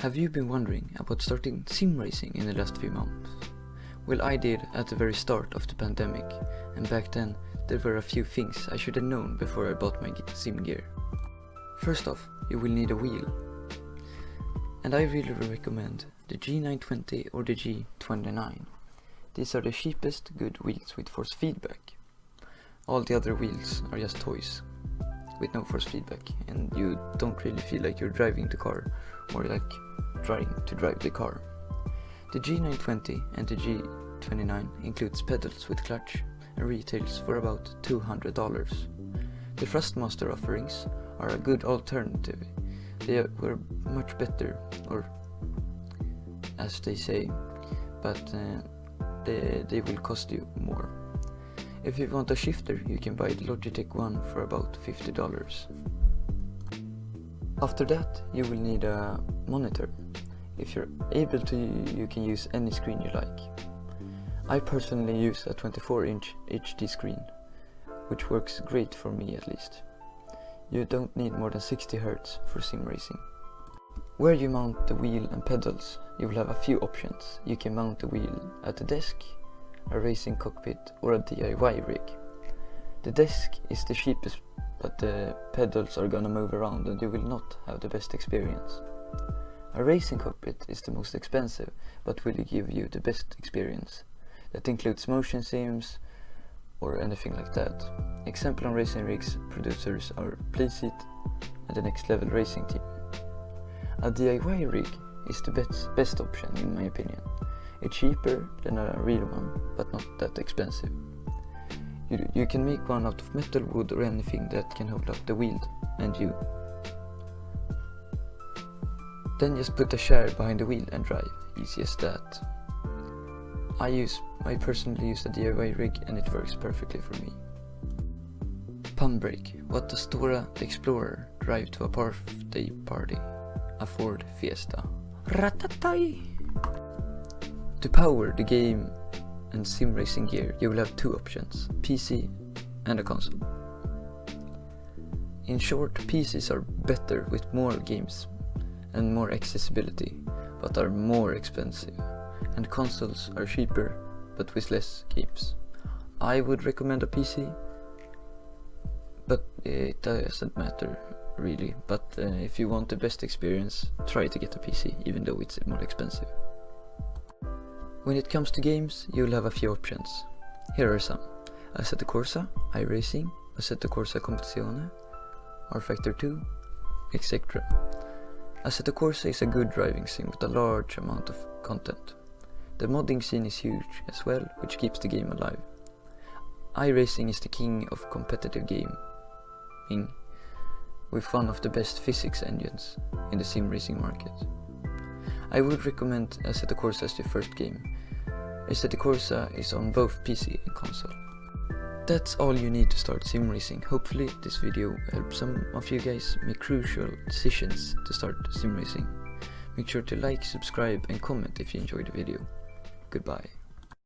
Have you been wondering about starting sim racing in the last few months? Well, I did at the very start of the pandemic, and back then there were a few things I should have known before I bought my sim gear. First off, you will need a wheel, and I really recommend the G920 or the G29. These are the cheapest good wheels with force feedback. All the other wheels are just toys with no force feedback, and you don't really feel like you're driving the car, or like trying to drive the car. The G920 and the G29 includes pedals with clutch and retails for about $200. The Thrustmaster offerings are a good alternative. They were much better, or as they say, but they will cost you more. If you want a shifter, you can buy the Logitech one for about $50. After that, you will need a monitor. If you're able to, you can use any screen you like. I personally use a 24-inch HD screen, which works great for me at least. You don't need more than 60 Hz for sim racing. Where you mount the wheel and pedals, you will have a few options. You can mount the wheel at the desk, a racing cockpit, or a DIY rig. The desk is the cheapest, but the pedals are gonna move around and you will not have the best experience. A racing cockpit is the most expensive, but will give you the best experience. That includes motion sims or anything like that. Example on racing rigs producers are Playseat and the Next Level Racing Team. A DIY rig is the best option in my opinion. It's cheaper than a real one, but not that expensive. You can make one out of metal, wood, or anything that can hold up the wheel and you. Then just put a chair behind the wheel and drive, easy as that. I personally use a DIY rig and it works perfectly for me. Pun break. What does Dora the Explorer drive to a birthday party? A Ford Fiesta. Ratatai! To power the game and sim racing gear, you will have two options, PC and a console. In short, PCs are better with more games and more accessibility, but are more expensive, and consoles are cheaper but with less games. I would recommend a PC, but it doesn't matter really, but if you want the best experience, try to get a PC even though it's more expensive. When it comes to games, you'll have a few options. Here are some: Assetto Corsa, iRacing, Assetto Corsa Competizione, R-Factor 2, etc. Assetto Corsa is a good driving sim with a large amount of content. The modding scene is huge as well, which keeps the game alive. iRacing is the king of competitive gaming, with one of the best physics engines in the sim racing market. I would recommend Assetto Corsa as your first game. Assetto Corsa is on both PC and console. That's all you need to start sim racing. Hopefully this video helps some of you guys make crucial decisions to start sim racing. Make sure to like, subscribe and comment if you enjoyed the video. Goodbye.